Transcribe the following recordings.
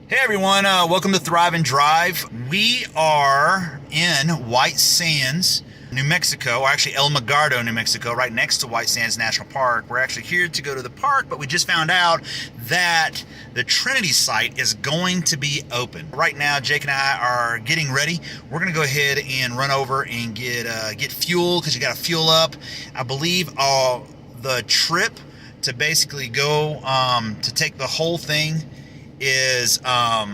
Hey everyone, welcome to Thrive and Drive. We are in White Sands, New Mexico, or actually El Magardo, New Mexico, right next to White Sands National Park. We're actually here to go to the park, but we just found out that the Trinity Site is going to be open. Right now, Jake and I are getting ready. We're gonna go ahead and run over and get fuel, because you gotta fuel up. I believe the trip to basically go to take the whole thing is what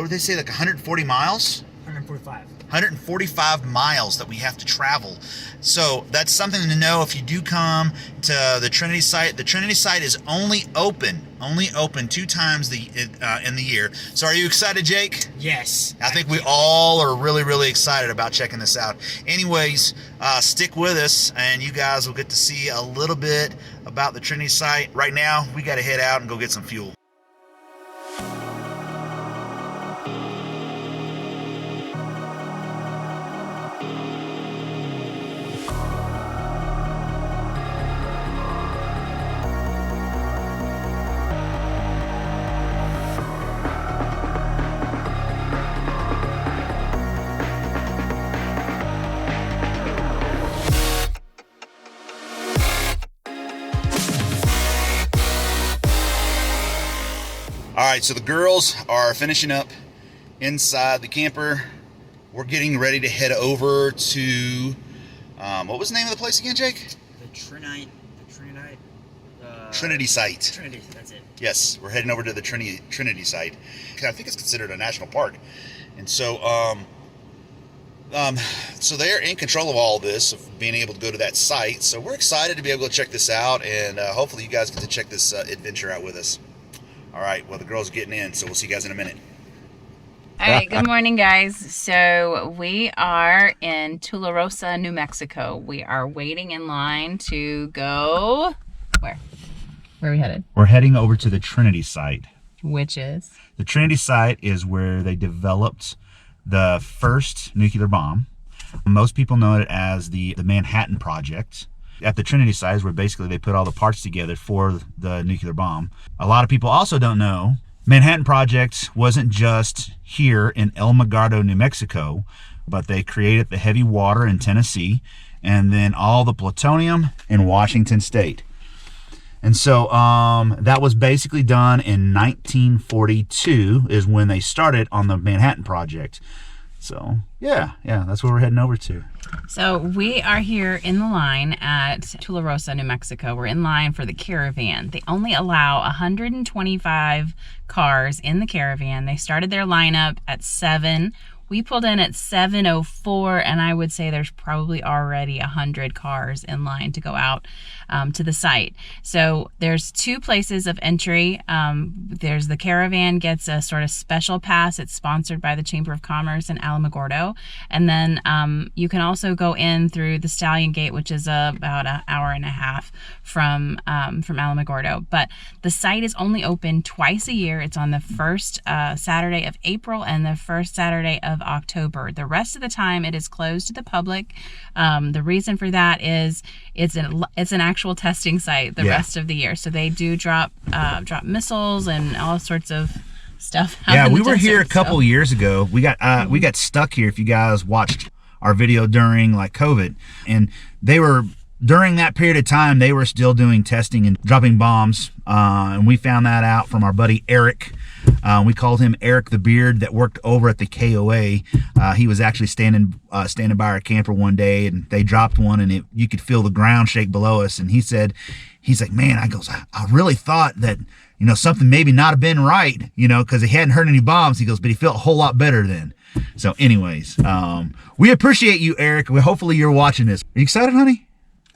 would they say, like 140 miles? 145 miles that we have to travel. So that's something to know if you do come to the Trinity Site. The Trinity Site is only open 2 times in the year. So are you excited, Jake? Yes. I think we all are really excited about checking this out. Anyways, stick with us and you guys will get to see a little bit about the Trinity Site. Right now, we got to head out and go get some fuel. All right, so the girls are finishing up inside the camper. We're getting ready to head over to, what was the name of the place again, Jake? Trinity Site. Trinity, that's it. Yes, we're heading over to the Trinity Site. I think it's considered a national park. And so, so they're in control of all of this, of being able to go to that site. So we're excited to be able to check this out, and hopefully you guys get to check this adventure out with us. All right, well, the girls are getting in, so we'll see you guys in a minute. All right, good morning, guys. So we are in Tularosa, New Mexico. We are waiting in line to go, where? Where are we headed? We're heading over to the Trinity Site. Which is? The Trinity Site is where they developed the first nuclear bomb. Most people know it as the Manhattan Project. At the Trinity Site is where basically they put all the parts together for the nuclear bomb. A lot of people also don't know Manhattan Project wasn't just here in El Magardo, New Mexico, but they created the heavy water in Tennessee and then all the plutonium in Washington State. And so that was basically done in 1942 is when they started on the Manhattan Project. So yeah, that's where we're heading over to. So we are here in the line at Tularosa, New Mexico. We're in line for the caravan. They only allow 125 cars in the caravan. They started their lineup at 7. We pulled in at 7:04, and I would say there's probably already 100 cars in line to go out to the site. So there's 2 places of entry. There's the caravan gets a sort of special pass. It's sponsored by the Chamber of Commerce in Alamogordo. And then you can also go in through the Stallion Gate, which is about an hour and a half from Alamogordo. But the site is only open twice a year. It's on the first Saturday of April and the first Saturday of October. The rest of the time it is closed to the public. The reason for that is it's an actual testing site the rest of the year. So they do drop missiles and all sorts of stuff. Yeah, we were here a couple years ago. We got stuck here. If you guys watched our video during like COVID, and during that period of time, they were still doing testing and dropping bombs. And we found that out from our buddy Eric. We called him Eric the Beard, that worked over at the KOA. He was actually standing by our camper one day, and they dropped one, and you could feel the ground shake below us. And he's like, man, I really thought that, something maybe not have been right, because he hadn't heard any bombs. He goes, but he felt a whole lot better then. So anyways, we appreciate you, Eric. Hopefully you're watching this. Are you excited, honey?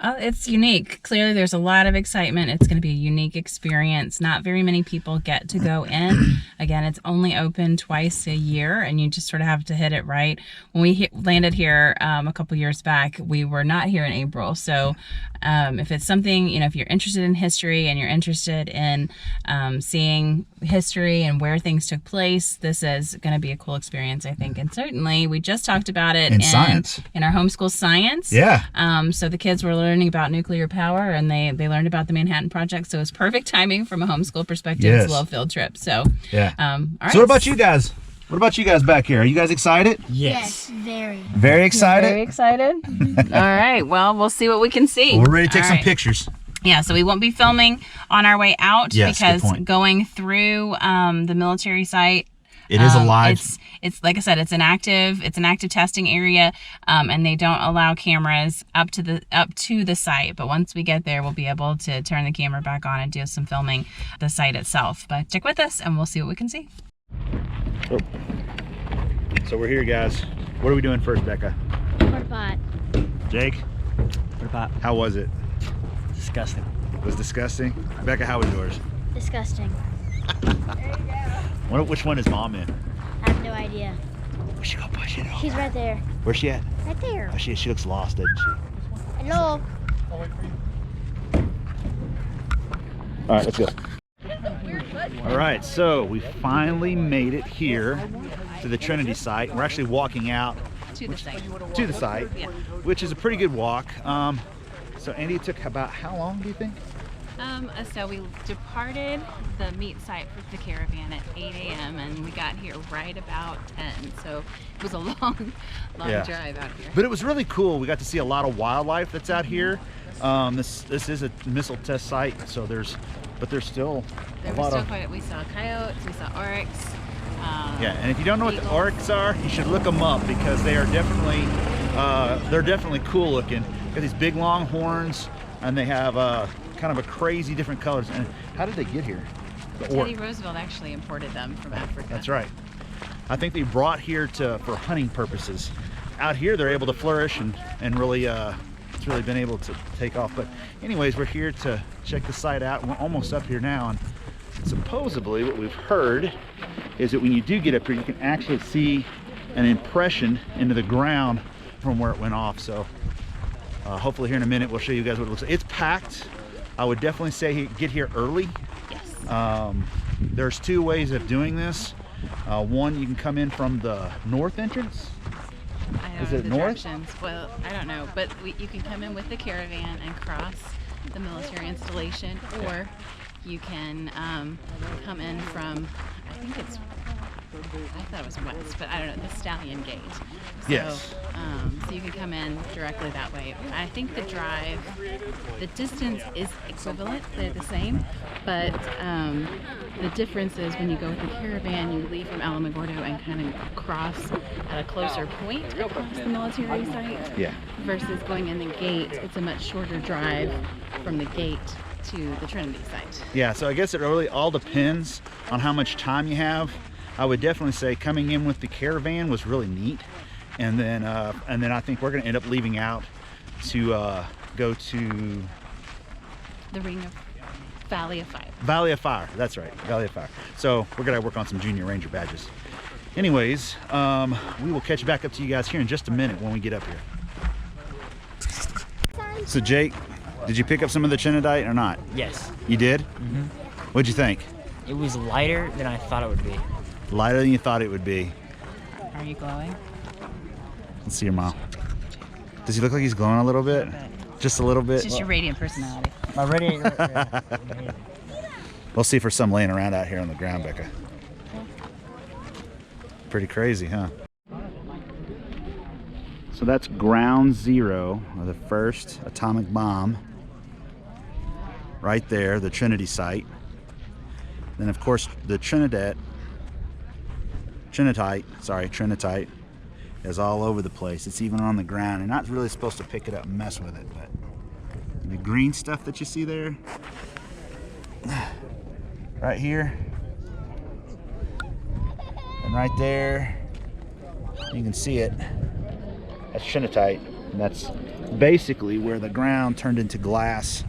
It's unique. Clearly there's a lot of excitement. It's going to be a unique experience. Not very many people get to go in. Again, it's only open twice a year, and you just sort of have to hit it right. When we landed here a couple years back, we were not here in April. So if it's something, if you're interested in history and you're interested in seeing history and where things took place, this is going to be a cool experience, I think. And certainly we just talked about it in science, in our homeschool science. Yeah. So the kids were learning about nuclear power, and they learned about the Manhattan Project. So it's perfect timing from a homeschool perspective Yes. as well, field trip. So Yeah. all right. So what about you guys? What about you guys back here? Are you guys excited? Yes, very. Very excited? Very excited. All right. Well, we'll see what we can see. Well, we're ready to take All some right. pictures. Yeah, so we won't be filming on our way out Yes, good because point. going through the military site. It is alive. It's like I said, it's an active testing area, and they don't allow cameras up to the site. But once we get there, we'll be able to turn the camera back on and do some filming the site itself. But stick with us, and we'll see what we can see. Oh. So we're here, guys. What are we doing first, Becca? Porta pot. Jake, Porta pot. how was it? Disgusting. It was disgusting. Becca, how was yours? Disgusting. Which one is Mom in? I have no idea. We should go push it over. She's right there. Where's she at? Right there. Oh, she looks lost, doesn't she? Hello. All right, let's go. All right, so we finally made it here to the Trinity Site. We're actually walking out To the site. to the site, Yeah. which is a pretty good walk. So Andy, it took about how long, do you think? So we departed the meat site for the caravan at 8 a.m. and we got here right about 10. So it was a long Yeah. drive out here. But it was really cool. We got to see a lot of wildlife that's out here. This is a missile test site, so there's still There a was lot still of quite. We saw coyotes, we saw oryx. yeah. And if you don't know what the eagles. oryx are, you should look them up because they are definitely they're definitely cool looking. Got these big long horns, and they have kind of a crazy different colors. And how did they get here? The Teddy orc. Roosevelt actually imported them from Africa. That's right. I think they brought here for hunting purposes. Out here, they're able to flourish and really, it's really been able to take off. But anyways, we're here to check the site out. We're almost up here now, and supposedly what we've heard is that when you do get up here, you can actually see an impression into the ground from where it went off. So hopefully here in a minute, we'll show you guys what it looks like. It's packed. I would definitely say get here early. Yes. There's two ways of doing this. One, you can come in from the north entrance. I don't Is know it the north? directions. Well, I don't know, but you can come in with the caravan and cross the military installation, or you can come in from, I think it's, I thought it was west, but I don't know, the Stallion Gate. So, Yes. so you can come in directly that way. I think the drive, the distance is equivalent, they're the same, but the difference is when you go with the caravan, you leave from Alamogordo and kind of cross at a closer point across the military site. Yeah. Versus going in the gate, it's a much shorter drive from the gate to the Trinity Site. Yeah, so I guess it really all depends on how much time you have. I would definitely say coming in with the caravan was really neat, and then I think we're going to end up leaving out to go to The Ring of Valley of Fire. Valley of Fire. That's right, Valley of Fire. So we're going to work on some Junior Ranger badges. Anyways, we will catch back up to you guys here in just a minute when we get up here. So Jake, did you pick up some of the Trinidite or not? Yes. You did? Mm-hmm. What'd you think? It was lighter than I thought it would be. Lighter than you thought it would be. Are you glowing? Let's see your mom. Does he look like he's glowing a little bit? Just a little bit? It's just your radiant personality. My radiator. We'll see if there's some laying around out here on the ground, Becca. Pretty crazy, huh? So that's ground zero of the first atomic bomb. Right there, the Trinity Site. Then of course the Trinitite is all over the place. It's even on the ground. You're not really supposed to pick it up and mess with it, but the green stuff that you see there, right here, and right there, you can see it. That's Trinitite, and that's basically where the ground turned into glass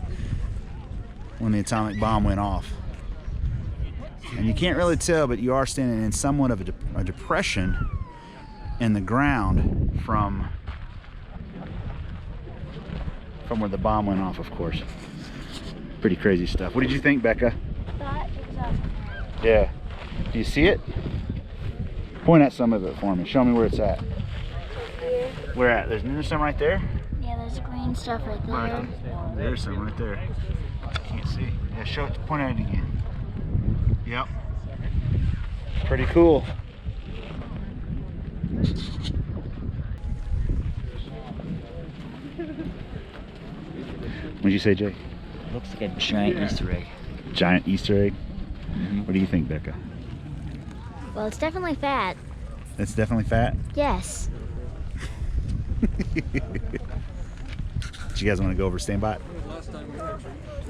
when the atomic bomb went off. And you can't really tell, but you are standing in somewhat of a depression in the ground from where the bomb went off, of course. Pretty crazy stuff. What did you think, Becca? That is up. Yeah. Do you see it? Point at some of it for me. Show me where it's at. Here. Where at? There's some right there? Yeah, there's a green green stuff right there. There's some right there. Can't see. Yeah, show it. Point at it again. Yep. Pretty cool. What'd you say, Jay? Looks like a giant Easter egg. Giant Easter egg? What do you think, Becca? Well, it's definitely fat. It's definitely fat? Yes. Do you guys want to go over stand by it?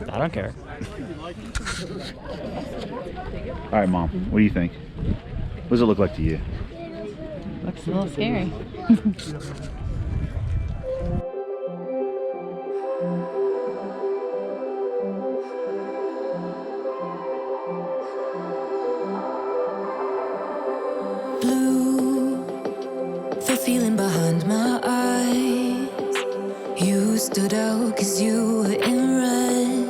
I don't care. All right, Mom. What do you think? What does it look like to you? Looks a little scary. Blue, the feeling behind my eyes. You stood out 'cause you were in red.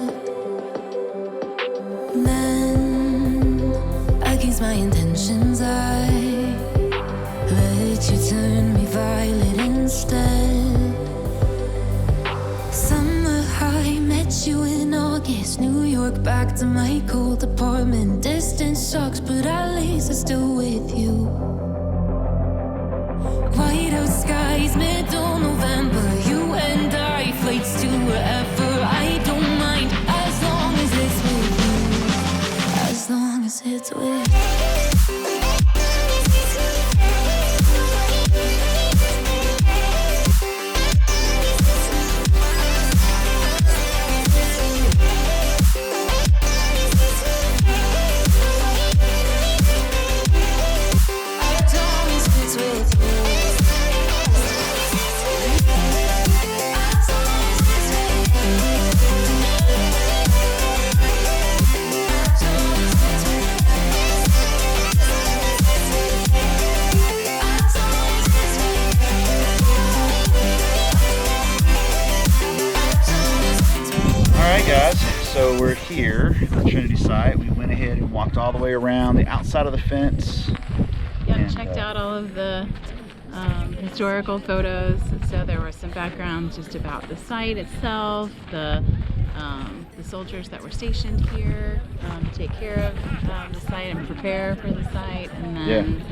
Then, against my intentions, I let you turn me violet instead. Summer high, met you in August. New York, back to my cold apartment. Distance sucks, but at least I'm still with you. White out skies, middle November. You and I, flights to wherever. I don't mind, as long as it's with you. As long as it's with you. Alright guys, so we're here at the Trinity Site. We went ahead and walked all the way around the outside of the fence. Yeah, And, checked out all of the historical photos. So there were some backgrounds just about the site itself, the soldiers that were stationed here to take care of the site and prepare for the site, and then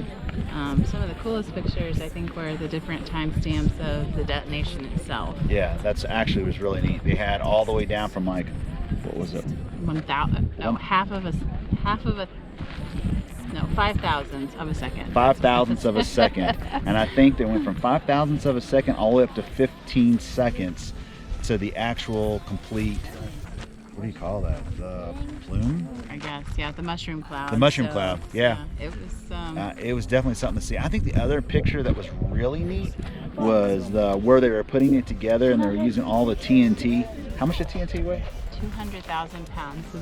some of the coolest pictures I think were the different timestamps of the detonation itself. Yeah, that's actually was really neat. They had all the way down from like, what was it? 1,000, no, no, 5,000ths of a second. 5,000ths of a second. And I think they went from 5,000ths of a second all the way up to 15 seconds to the actual complete, what do you call that? The plume? I guess, yeah, the mushroom cloud. The mushroom cloud, yeah. It was definitely something to see. I think the other picture that was really neat was where they were putting it together and they were using all the TNT. How much did TNT weigh? 200,000 pounds. So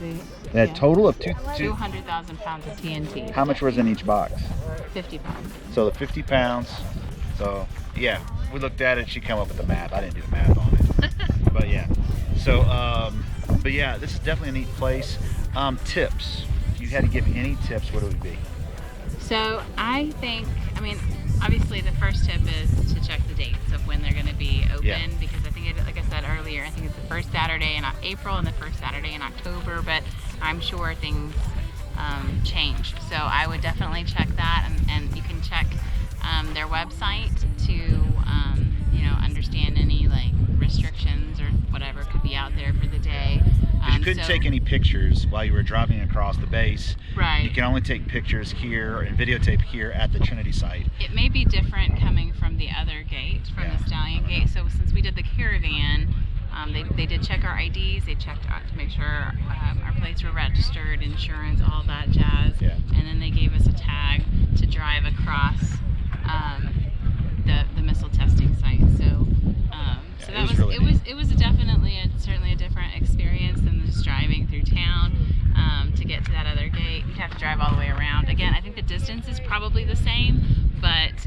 They had total of 200,000 pounds of TNT. How much was in each box? 50 pounds. So the 50 pounds. So yeah, we looked at it. She came up with the math. I didn't do the math on it. But yeah. So, but yeah, this is definitely a neat place. Tips. If you had to give any tips, what would it be? So I think, I mean, obviously the first tip is to check the dates of when they're going to be open, because I think, like I said earlier, I think it's the first Saturday in April and the first Saturday in October, but I'm sure things change. So I would definitely check that, and you can check their website to, understand any like restrictions or whatever could be out there for the day. Because you couldn't take any pictures while you were driving across the base. Right. You can only take pictures here and videotape here at the Trinity Site. It may be different coming from the other gate, from the Stallion Gate. So since we did the caravan, they did check our IDs. They checked out to make sure our plates were registered, insurance, all that jazz. Yeah. And then they gave us a tag to drive across the missile testing site. So it was certainly a different experience than just driving through town to get to that other gate. You'd have to drive all the way around. Again, I think the distance is probably the same, but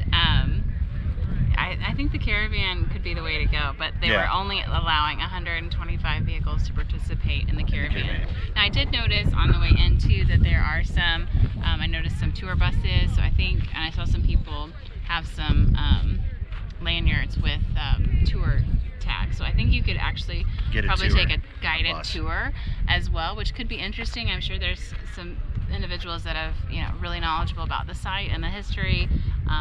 I think the caravan could be the way to go. But they were only allowing 125 vehicles to participate in the caravan. Now I did notice on the way in too that there are some, I noticed some tour buses. So I think, and I saw some people have some lanyards with tour tag. So I think you could actually Get a probably tour, take a guided bus. tour as well, which could be interesting. I'm sure there's some individuals that have, really knowledgeable about the site and the history.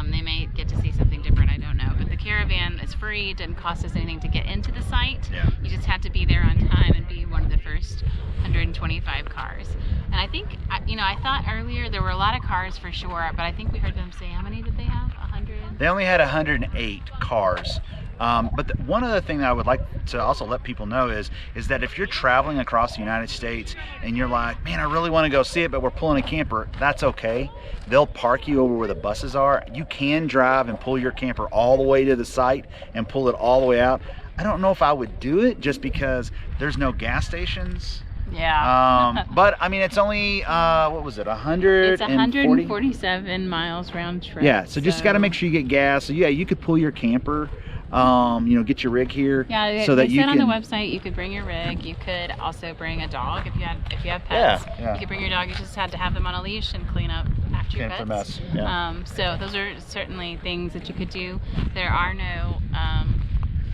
They may get to see something different, I don't know. But the caravan is free, didn't cost us anything to get into the site. Yeah. You just had to be there on time and be one of the first 125 cars. And I think, I thought earlier there were a lot of cars for sure, but I think we heard them say, how many did they have? 100? They only had 108 cars. But one other thing that I would like to also let people know is that if you're traveling across the United States and you're like, man, I really want to go see it, but we're pulling a camper, that's okay. They'll park you over where the buses are. You can drive and pull your camper all the way to the site and pull it all the way out. I don't know if I would do it just because there's no gas stations. Yeah. But I mean, it's only what was it, 140? It's 147 miles round trip. Yeah, so just got to make sure you get gas. So yeah, you could pull your camper, get your rig here. Yeah, so that they you said can. on the website you could bring your rig. You could also bring a dog if you have pets. Yeah. You could bring your dog. You just had to have them on a leash and clean up after your Clean pets. up for mess, yeah. So those are certainly things that you could do. There are no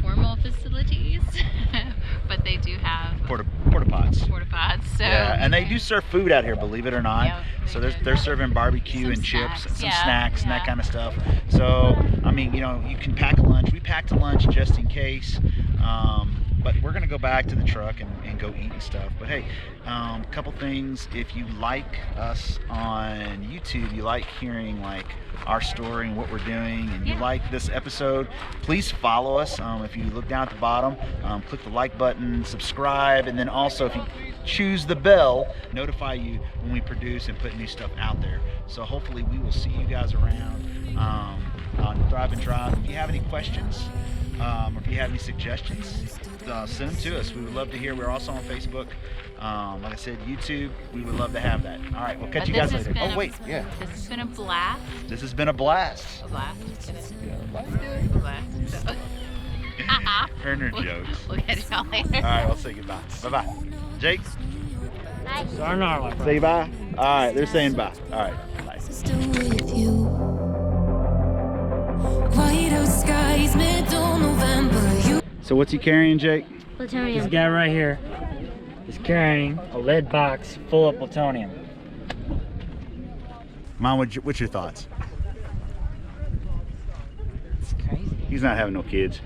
formal facilities, but they do have Porta pots. porta pods. So Yeah, and they do serve food out here, believe it or not. Yeah, so they they're serving barbecue Some and chips, snacks, some yeah, snacks and that yeah. kind of stuff. So I mean, you can pack a lunch. We packed a lunch just in case. But we're gonna go back to the truck and go eat and stuff. But hey, a couple things. If you like us on YouTube, you like hearing like our story and what we're doing, and you Yeah. like this episode, please follow us. If you look down at the bottom, click the like button, subscribe, and then also if you choose the bell, notify you when we produce and put new stuff out there. So hopefully we will see you guys around on Thrive and Drive. If you have any questions, or if you have any suggestions, send them to us. We would love to hear. We're also on Facebook. Like I said, YouTube. We would love to have that. All right, we'll catch But you this guys has later. been Oh, wait, yeah. This has been a blast. This has been a blast. A blast. Let's do it. A blast. So. Turner jokes. We'll catch y'all later. All right, we'll say goodbye. Bye-bye. Jake, Bye. Sayonara. say bye. All right, they're saying bye. All right, bye. Still with you. Whiteout skies, middle November. You So what's he carrying, Jake? This Plutonium. guy right here is carrying a lead box full of plutonium. Mom, what's your thoughts? It's crazy. He's not having no kids.